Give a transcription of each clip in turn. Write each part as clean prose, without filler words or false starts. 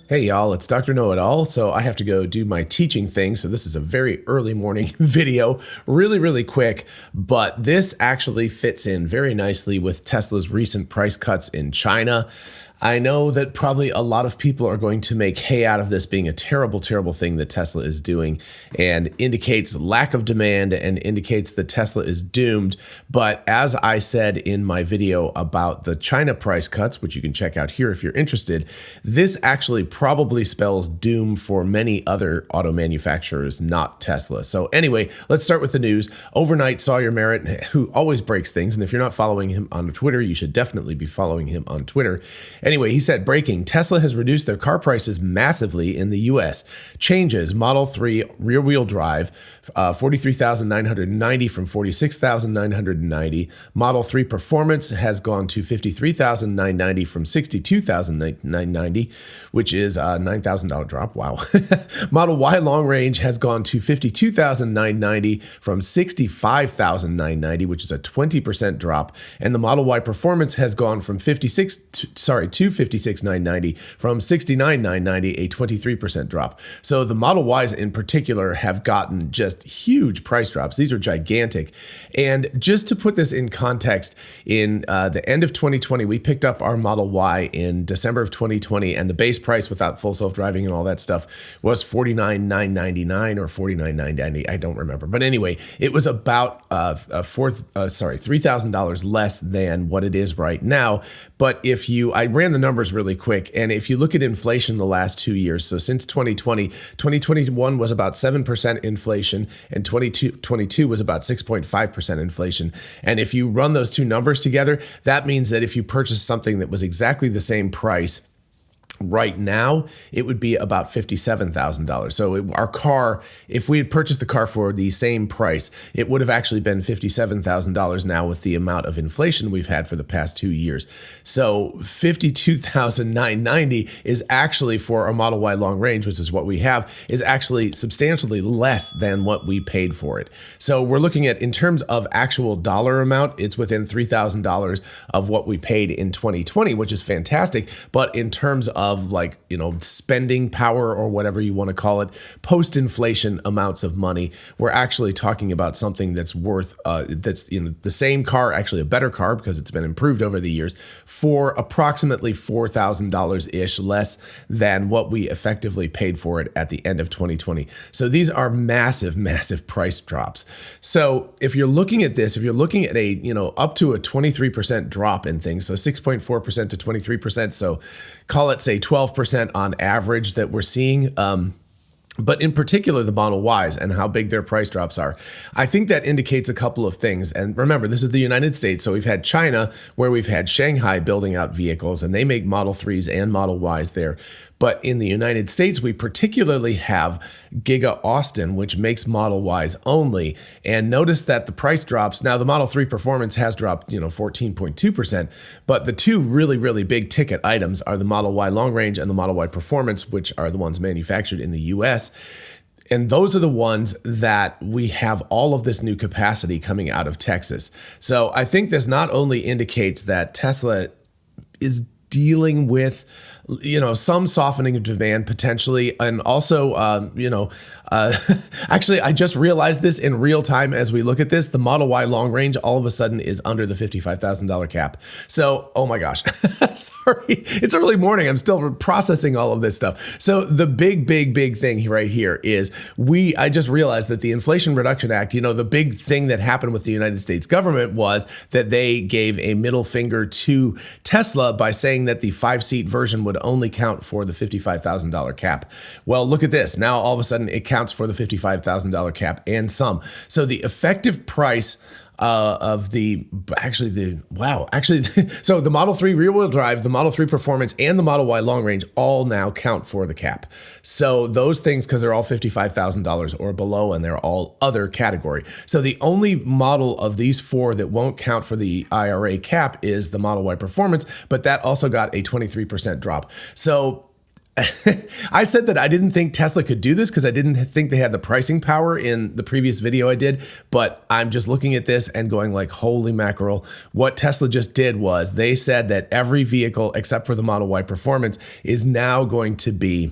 Hey y'all, it's Dr. Know-It-All, so I have to go do my teaching thing, so this is a very early morning video, really quick, but this actually fits in very nicely with Tesla's recent price cuts in China. I know that probably a lot of people are going to make hay out of this being a terrible thing that Tesla is doing and indicates lack of demand and indicates that Tesla is doomed. But as I said in my video about the China price cuts, which you can check out here if you're interested, this actually probably spells doom for many other auto manufacturers, not Tesla. So anyway, let's start with the news. Overnight, Sawyer Merritt, who always breaks things, and if you're not following him on Twitter, you should definitely be following him on Twitter. Anyway, he said, breaking, Tesla has reduced their car prices massively in the US. Changes, Model 3 rear-wheel drive, $43,990 from $46,990. Model 3 Performance has gone to $53,990 from $62,990, which is a $9,000 drop. Wow. Model Y Long Range has gone to $52,990 from $65,990, which is a 20% drop. And the Model Y Performance has gone from $56,990 from $69,990, a 23% drop. So the Model Ys in particular have gotten just huge price drops. These are gigantic. And just to put this in context, in the end of 2020, we picked up our Model Y in December of 2020, and the base price without full self-driving and all that stuff was $49,999 or $49,990. I don't remember. But anyway, it was about $3,000 less than what it is right now. But I ran the numbers really quick, and if you look at inflation the last 2 years, so since 2021 was about 7% inflation, and 2022 was about 6.5% inflation. And if you run those two numbers together, that means that if you purchase something that was exactly the same price right now, it would be about $57,000. So our car, if we had purchased the car for the same price, it would have actually been $57,000 now with the amount of inflation we've had for the past 2 years. So $52,990 is actually, for a Model Y Long Range, which is what we have, is actually substantially less than what we paid for it. So we're looking at, in terms of actual dollar amount, it's within $3,000 of what we paid in 2020, which is fantastic. But in terms of spending power, or whatever you want to call it, post-inflation amounts of money, we're actually talking about something that's worth, that's the same car, actually a better car because it's been improved over the years, for approximately $4,000-ish less than what we effectively paid for it at the end of 2020. So these are massive price drops. So if you're looking at this, if you're looking at up to a 23% drop in things, so 6.4% to 23%, so call it, say, 12% on average that we're seeing. But in particular, the Model Ys and how big their price drops are, I think that indicates a couple of things. And remember, this is the United States. So we've had China, where we've had Shanghai building out vehicles, and they make Model 3s and Model Ys there. But in the United States, we particularly have Giga Austin, which makes Model Ys only. And notice that the price drops. Now, the Model 3 Performance has dropped, 14.2%. But the two really big ticket items are the Model Y Long Range and the Model Y Performance, which are the ones manufactured in the US. And those are the ones that we have all of this new capacity coming out of Texas. So I think this not only indicates that Tesla is dealing with some softening of demand potentially, and also, actually, I just realized this in real time as we look at this. The Model Y Long Range all of a sudden is under the $55,000 cap. So, oh my gosh, sorry, it's early morning. I'm still processing all of this stuff. So the big thing right here is I just realized that the Inflation Reduction Act, the big thing that happened with the United States government was that they gave a middle finger to Tesla by saying that the 5-seat version would only count for the $55,000 cap. Well, look at this. Now, all of a sudden, it counts for the $55,000 cap and some. So the effective price so the Model 3 rear-wheel drive, the Model 3 Performance, and the Model Y Long Range all now count for the cap. So those things, because they're all $55,000 or below, and they're all other category. So the only model of these four that won't count for the IRA cap is the Model Y Performance, but that also got a 23% drop. So I said that I didn't think Tesla could do this because I didn't think they had the pricing power in the previous video I did. But I'm just looking at this and going like, holy mackerel. What Tesla just did was they said that every vehicle except for the Model Y Performance is now going to be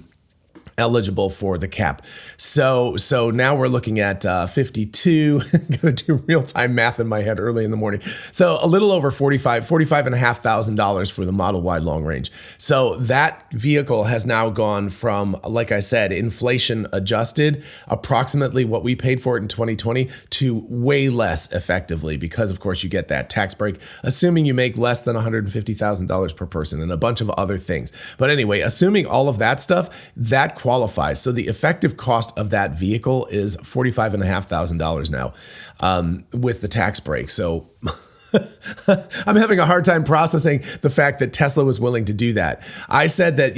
eligible for the cap. So now we're looking at 52. Gonna do real-time math in my head early in the morning. So a little over $45,500 for the Model Y long range. So that vehicle has now gone from, like I said, inflation adjusted, approximately what we paid for it in 2020 to way less effectively, because of course you get that tax break, assuming you make less than $150,000 per person and a bunch of other things. But anyway, assuming all of that stuff, that qualifies. So the effective cost of that vehicle is $45,500 now with the tax break. So I'm having a hard time processing the fact that Tesla was willing to do that. I said that,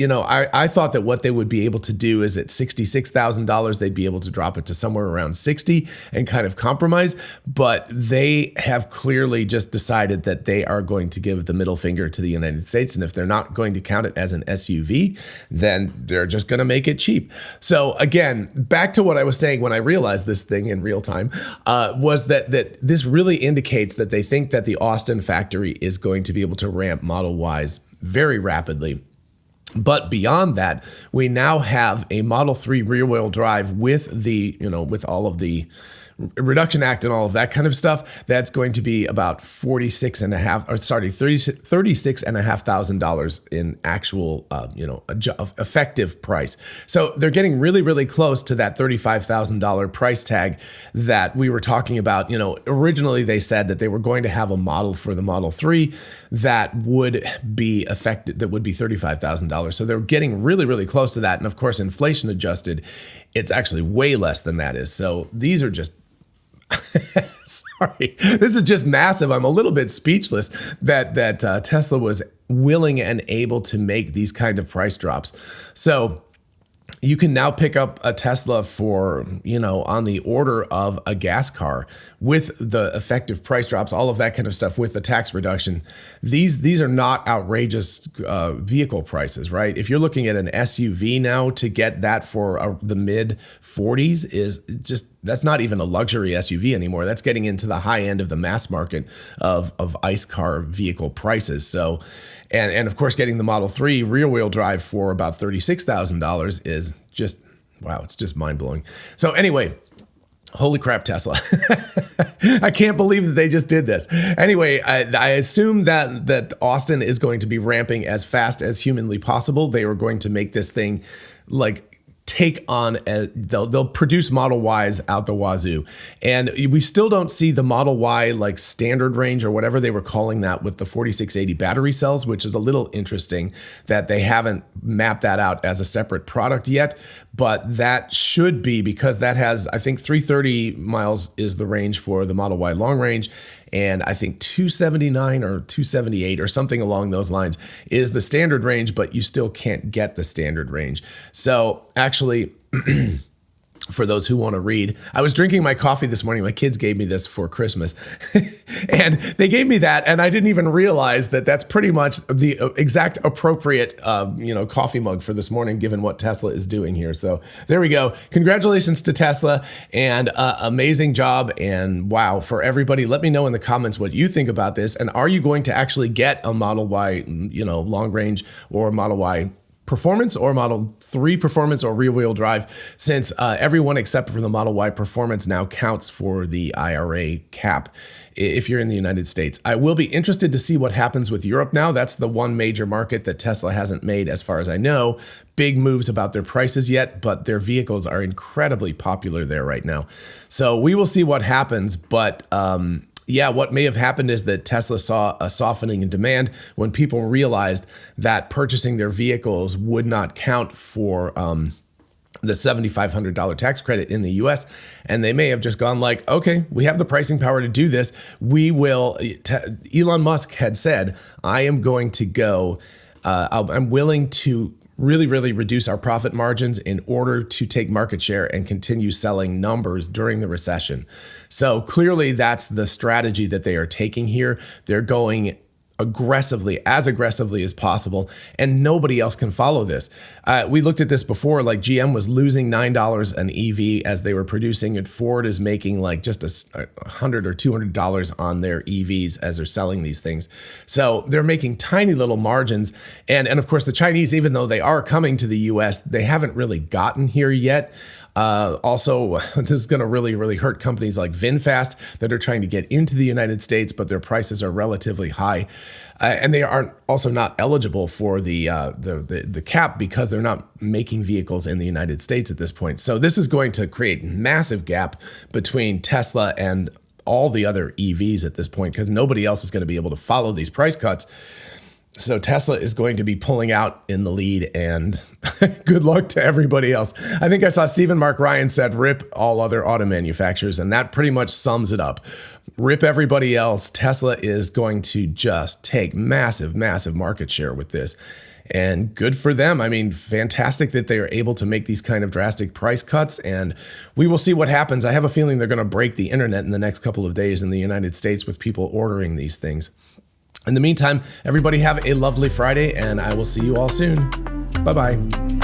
I thought that what they would be able to do is at $66,000, they'd be able to drop it to somewhere around 60 and kind of compromise. But they have clearly just decided that they are going to give the middle finger to the United States. And if they're not going to count it as an SUV, then they're just going to make it cheap. So again, back to what I was saying when I realized this thing in real time, was that this really indicates that they think that the Austin factory is going to be able to ramp Model Ys very rapidly. But beyond that, we now have a Model 3 rear-wheel drive with the, with all of the Reduction Act and all of that kind of stuff. That's going to be about $36,500 in actual, effective price. So they're getting really, really close to that $35,000 price tag that we were talking about. Originally they said that they were going to have a model for the Model 3 that would be affected, that would be $35,000. So they're getting really, really close to that. And of course, inflation adjusted, it's actually way less than that is. So these are just sorry, this is just massive. I'm a little bit speechless that Tesla was willing and able to make these kind of price drops. So you can now pick up a Tesla for, on the order of a gas car with the effective price drops, all of that kind of stuff with the tax reduction. These are not outrageous vehicle prices, right? If you're looking at an SUV now, to get that for the mid 40s is just, that's not even a luxury SUV anymore. That's getting into the high end of the mass market of ICE car vehicle prices. So, and of course, getting the Model 3 rear-wheel drive for about $36,000 is just, wow, it's just mind-blowing. So anyway, holy crap, Tesla. I can't believe that they just did this. Anyway, I assume that Austin is going to be ramping as fast as humanly possible. They are going to make this thing like take on, they'll produce Model Ys out the wazoo. And we still don't see the Model Y like standard range or whatever they were calling that with the 4680 battery cells, which is a little interesting that they haven't mapped that out as a separate product yet. But that should be, because that has, I think 330 miles is the range for the Model Y long range. And I think 279 or 278 or something along those lines is the standard range, but you still can't get the standard range. So actually, for those who want to read, I was drinking my coffee this morning. My kids gave me this for Christmas and they gave me that. And I didn't even realize that that's pretty much the exact appropriate, coffee mug for this morning, given what Tesla is doing here. So there we go. Congratulations to Tesla and amazing job. And wow, for everybody, let me know in the comments what you think about this. And are you going to actually get a Model Y, long range, or Model Y Performance, or Model 3 Performance, or rear-wheel drive, since everyone except for the Model Y Performance now counts for the IRA cap if you're in the United States. I will be interested to see what happens with Europe now. That's the one major market that Tesla hasn't made, as far as I know, big moves about their prices yet, but their vehicles are incredibly popular there right now. So we will see what happens, but yeah, what may have happened is that Tesla saw a softening in demand when people realized that purchasing their vehicles would not count for the $7,500 tax credit in the US. And they may have just gone like, okay, we have the pricing power to do this. We will. Elon Musk had said, I am going to go, I'm willing to really, really reduce our profit margins in order to take market share and continue selling numbers during the recession. So clearly that's the strategy that they are taking here. They're going aggressively as possible, and nobody else can follow this. We looked at this before, like GM was losing $9 an EV as they were producing, and Ford is making like just $100 or $200 on their EVs as they're selling these things. So they're making tiny little margins. And of course the Chinese, even though they are coming to the US, they haven't really gotten here yet. Also, this is going to really hurt companies like VinFast that are trying to get into the United States, but their prices are relatively high. And they are also not eligible for the cap because they're not making vehicles in the United States at this point. So this is going to create massive gap between Tesla and all the other EVs at this point, because nobody else is going to be able to follow these price cuts. So Tesla is going to be pulling out in the lead, and good luck to everybody else. I think I saw Stephen Mark Ryan said, rip all other auto manufacturers, and that pretty much sums it up. Rip everybody else. Tesla is going to just take massive market share with this. And good for them. I mean, fantastic that they are able to make these kind of drastic price cuts, and we will see what happens. I have a feeling they're going to break the internet in the next couple of days in the United States with people ordering these things. In the meantime, everybody have a lovely Friday, and I will see you all soon. Bye-bye.